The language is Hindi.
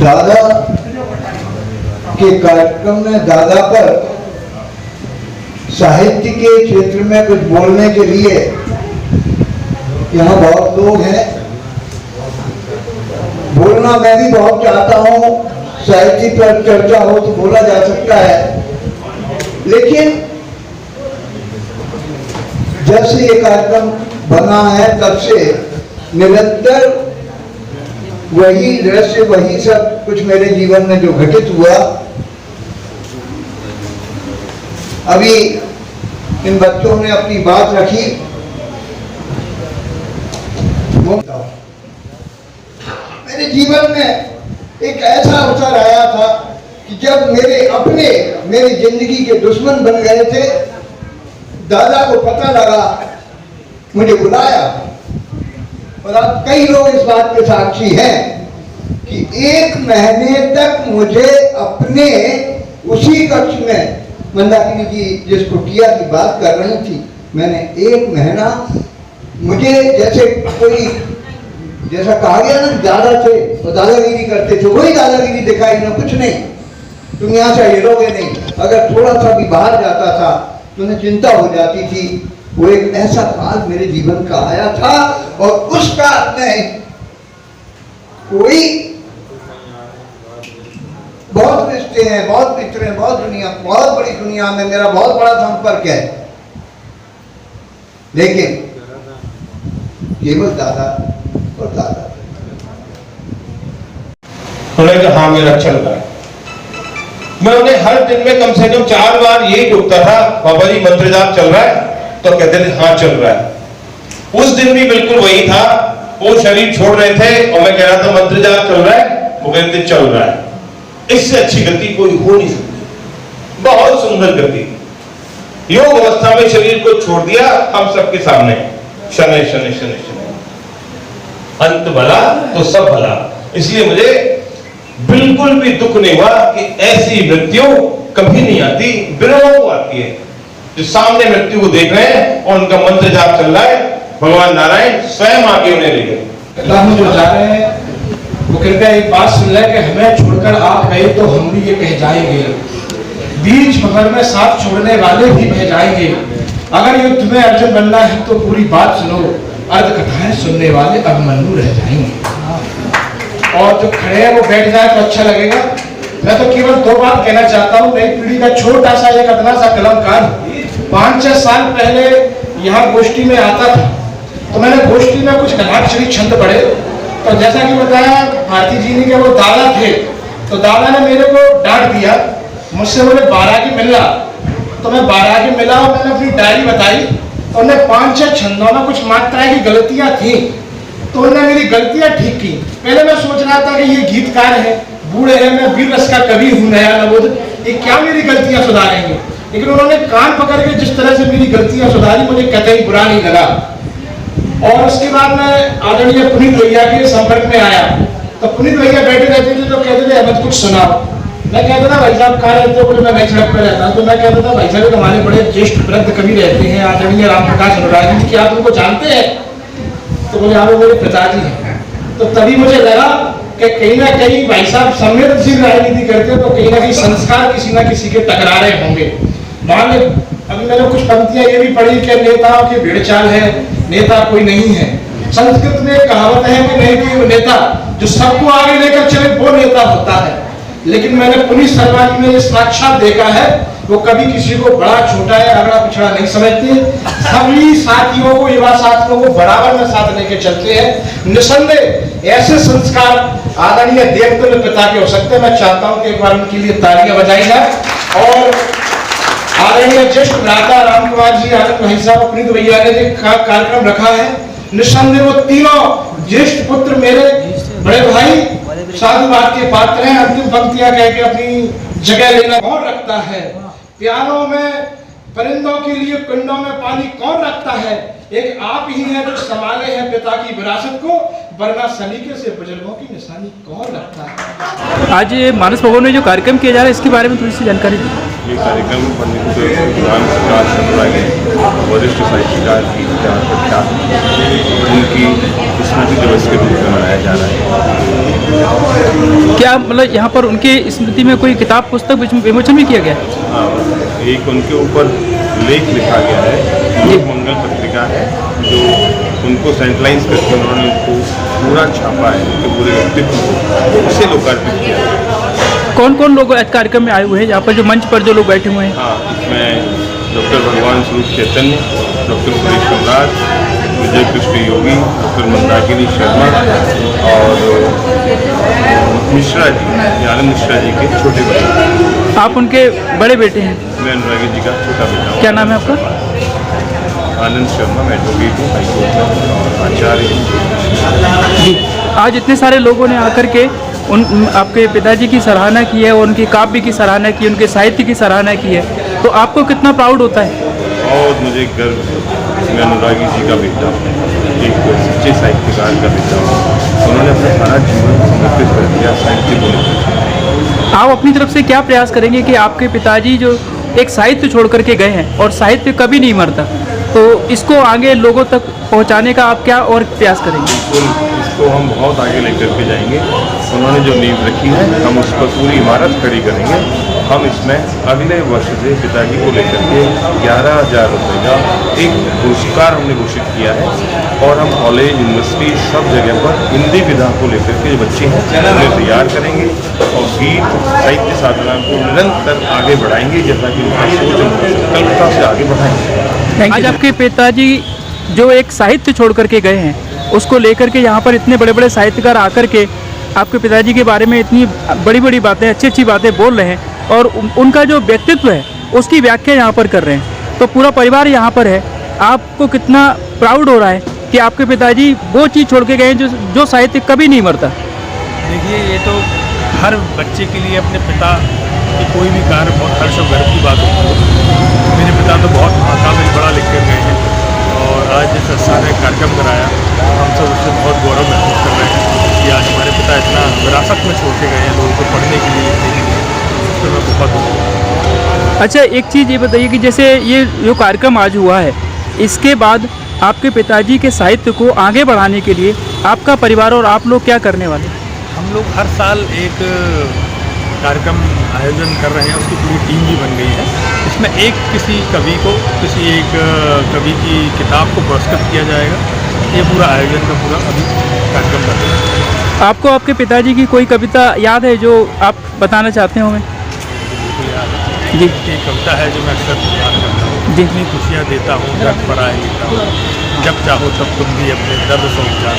दादा के कार्यक्रम में दादा पर साहित्य के क्षेत्र में कुछ बोलने के लिए यहाँ बहुत लोग हैं। बोलना मैं भी बहुत चाहता हूँ, साहित्य पर चर्चा हो तो बोला जा सकता है, लेकिन जब से ये कार्यक्रम बना है तब से निरंतर वही दृश्य, वही सब कुछ मेरे जीवन में जो घटित हुआ। अभी इन बच्चों ने अपनी बात रखी, मेरे जीवन में एक ऐसा अवसर आया था कि जब मेरी जिंदगी के दुश्मन बन गए थे, दादा को पता लगा, मुझे बुलाया। और अब कई लोग इस बात के साक्षी हैं कि 1 महीने तक मुझे अपने उसी कक्ष में, मंदाकिनी जी जिस कुटिया की बात कर रही थी, मैंने 1 महीना, मुझे जैसा कहा गया ना, दादा थे और दादागिरी करते थे, वही दादागिरी दिखाई ना, कुछ नहीं, तुम यहाँ से हिलोगे नहीं। अगर थोड़ा सा भी बाहर जाता था तो उन्हें चिंता हो जाती थी। वो एक ऐसा काल मेरे जीवन का आया था, और उस काल में कोई बहुत रिश्ते हैं, बहुत मित्र हैं, बहुत बड़ी दुनिया में मेरा बहुत बड़ा संपर्क है, लेकिन केवल दादा और दादा। उन्होंने कहा हाँ मेरा चल रहा है। मैं उन्हें हर दिन में कम से कम 4 बार यही टूकता था, बाबा जी मंत्र जाप चल रहा है? तो कहते थे हाँ चल रहा है। उस दिन भी बिल्कुल वही था, वो शरीर छोड़ रहे थे और मैं कह रहा था मंत्र जाप चल रहा है, वो कहते चल रहा है। इससे अच्छी गति कोई हो नहीं सकती, बहुत सुंदर गति। योग अवस्था में शरीर को छोड़ दिया हम सबके सामने, शनै शनै शनै शनै, अंत भला तो सब भला। इसलिए मुझे बिल्कुल भी दुख नहीं हुआ कि ऐसी मृत्यु कभी नहीं आती, विरलों को आती है, जो सामने मृत्यु को देख रहे हैं और उनका मंत्र जाप चल रहा है, भगवान नारायण स्वयं आगे उन्हें ले गए। हम जो जा रहे हैं वो कृपया एक बात सुन ले कि हमें छोड़कर आप गए तो हम भी ये कह जाएंगे, बीच भंवर में साथ छोड़ने वाले भी कह जाएंगे। अगर युद्ध में अर्जुन बनना है तो पूरी बात सुनो, अर्ध कथाएं सुनने वाले अभिमन्यु रह जाएंगे। और जो खड़े हैं वो बैठ जाए तो अच्छा लगेगा। मैं तो केवल 2 बात कहना चाहता हूँ। नई पीढ़ी का छोटा सा एक अदना सा कलमकार 5-6 साल पहले यहाँ गोष्ठी में आता था, तो मैंने गोष्ठी में कुछ घनाक्षरी छंद पढ़े। तो जैसा कि बताया भारती जी ने कि वो दादा थे, तो दादा ने मेरे को डांट दिया, मुझसे बोले 12 की मिला। तो मैं 12 की मिला और मैंने अपनी डायरी बताई, तो उन्हें 5-6 छंदों में कुछ मात्राएं की गलतियां थी, तो उन्होंने मेरी गलतियां ठीक की। पहले मैं सोच रहा था कि ये गीतकार है, बूढ़े हैं, मैं वीर रस का कवि हूँ, नया नवोद, ये क्या मेरी गलतियां सुधारेंगे। लेकिन उन्होंने कान पकड़ के जिस तरह से मेरी गलतियां सुधारी, मुझे कतई बुरा नहीं लगा। और उसके बाद मैं आदरणीय पुनीत भैया के संपर्क में आया, तो पुनीत भैया बैठे रहते थे तो कहते थे अहमद कुछ सुनाओ। मैं कहता था भाई साहब कहाँ रहते हो? बोले मैं नई सड़क पर रहता हूँ। तो मैं कहता था भाई साहब हमारे बड़े ज्येष्ठ वृद्ध कवि रहते हैं, आदरणीय राम प्रकाश अनुराग जी, क्या आप उनको जानते हैं? तो बोले हाँ वो मेरे पिताजी हैं। तो तभी मुझे लगा कि कहीं ना कहीं भाई साहब संवेदनशील राजनीति करते तो कहीं ना कहीं संस्कार किसी ना किसी के टकरा रहे होंगे। मान लो अभी मैंने कुछ पंक्तियां ये भी पढ़ी कि नेताओं की भीड़ चाल है, नेता कोई नहीं है। संस्कृत में एक कहावत है कि नहीं कि नेता जो सबको आगे लेकर चले वो नेता होता है। लेकिन मैंने पुनीत शर्मा जी में ये साक्षात देखा है, वो कभी किसी को बड़ा छोटा या अगड़ा पिछड़ा नहीं समझते, सभी साथियों को, युवा साथियों को बराबर में साथ लेके चलते हैं। निसंदेह ऐसे संस्कार आदरणीय देवतुल्य पिता के हो सकते हैं। मैं चाहता हूं कि एक बार उनके लिए तालियां बजाई जाए। और आदरणीय ज्येष्ठ भ्राता राम कुमार जी, आनंद भाई साहब, पुनीत भैया ने जो कार्यक्रम रखा है, निसंदेह वो तीनों ज्येष्ठ पुत्र मेरे बड़े भाई साधुवाद के पात्र हैं। अंतिम पंक्तियां कह के अपनी जगह लेना कौन रखता है? प्यारों में परिंदों के लिए पिंडों में पानी कौन रखता है? एक आप ही हैं जो संभाले हैं पिता की विरासत को, वरना सलीके से बुजुर्गों की निशानी कौन रखता है? आज मानस भवन में जो कार्यक्रम किया जा रहा है, इसके बारे में थोड़ी सी जानकारी दी। ये कार्यक्रम पंडित राम प्रकाश अनुराग वरिष्ठ साहित्यकार की प्रख्यात उनकी स्मृति दिवस के रूप में मनाया जा रहा है। क्या मतलब यहाँ पर उनकी स्मृति में कोई किताब पुस्तक विमोचन भी किया गया? हाँ, एक उनके ऊपर लेख लिखा गया है, लोक मंगल पत्रिका है, जो उनको सेंट्रलाइज करके उन्होंने उनको पूरा छापा है, उनके पूरे व्यक्तित्व को उसे लोकार्पित किया है। कौन कौन लोग आज कार्यक्रम में आए हुए हैं, यहाँ पर जो मंच पर जो लोग बैठे हुए हैं? हाँ, इसमें डॉक्टर भगवान स्वरूप चैतन्य, डॉक्टर सुरेश कमराज, विजय कृष्ण योगी, डॉक्टर मंदाकिनी शर्मा और मिश्रा जी, आनंद मिश्रा जी के छोटे बेटे। आप उनके बड़े बेटे हैं? मैं अनुरागी जी का छोटा बेटा हूँ। क्या नाम है आपका? आनंद शर्मा, मैं एडवोकेट हूँ हाईकोर्ट में और आचार्य हूँ। जी, आज इतने सारे लोगों ने आकर के उन आपके पिताजी की सराहना की है, उनकी काव्य की सराहना की, उनके साहित्य की सराहना की है, तो आपको कितना प्राउड होता है? बहुत मुझे गर्व है। मैं अनुरागी जी का बेटा हूँ, एक सच्चे साहित्यकार का बेटा हूँ। उन्होंने अपना सारा जीवन समर्पित कर दिया साहित्य को लेकर। आप अपनी तरफ से क्या प्रयास करेंगे कि आपके पिताजी जो एक साहित्य छोड़ करके गए हैं और साहित्य कभी नहीं मरता, तो इसको आगे लोगों तक पहुंचाने का आप क्या और प्रयास करेंगे? बिल्कुल, इसको हम बहुत आगे लेकर के जाएंगे। उन्होंने जो नींव रखी है, हम उस पर पूरी इमारत खड़ी करेंगे। हम इसमें अगले वर्ष से पिताजी को लेकर के 11,000 रुपये का एक पुरस्कार हमने घोषित किया है और हम कॉलेज, यूनिवर्सिटी सब जगह पर हिंदी विधा को लेकर के जो बच्चे हैं उन्हें तैयार करेंगे और गीत साहित्य साधना को निरंतर आगे बढ़ाएंगे, जैसा कि उनका सोच और संकल्पता से आगे बढ़ाएंगे। आज आपके पिताजी जो एक साहित्य छोड़ करके गए हैं, उसको लेकर के यहाँ पर इतने बड़े बड़े साहित्यकार आकर के आपके पिताजी के बारे में इतनी बड़ी बड़ी बातें, अच्छी अच्छी बातें बोल रहे हैं और उनका जो व्यक्तित्व है उसकी व्याख्या यहाँ पर कर रहे हैं, तो पूरा परिवार यहाँ पर है। आपको कितना प्राउड हो रहा है कि आपके पिताजी वो चीज़ छोड़ के गए जो साहित्य कभी नहीं मरता? देखिए, ये तो हर बच्चे के लिए अपने पिता की कोई भी कार्य बहुत हर्ष और गर्व की बात होती है। मेरे पिता तो बहुत महाकाव्य बड़ा लिख कर गए हैं और आज जिस संस्था ने कार्यक्रम कराया, हम सब उससे बहुत गौरव महसूस कर रहे हैं कि आज हमारे पिता इतना विरासत में छोड़ के गए हैं लोगों को पढ़ने के लिए, लिखने के लिए। उस पर मैं बहुत। अच्छा, एक चीज़ ये बताइए कि जैसे ये जो कार्यक्रम आज हुआ है, इसके बाद आपके पिताजी के साहित्य को आगे बढ़ाने के लिए आपका परिवार और आप लोग क्या करने वाले? हम लोग हर साल एक कार्यक्रम आयोजन कर रहे हैं, उसकी पूरी टीम भी बन गई है। इसमें किसी कवि को, किसी एक कवि की किताब को पुरस्कृत किया जाएगा। ये पूरा आयोजन का पूरा अभी कार्यक्रम कर रहे हैं। आपको आपके पिताजी की कोई कविता याद है जो आप बताना चाहते हो हमें? जी, एक कविता है जो मैं अक्सर याद करता हूँ। जी। जितनी खुशियाँ देता हूँ दर्द पर आए लेता हूँ, जब चाहो तब तुम भी अपने दर्द से उपचार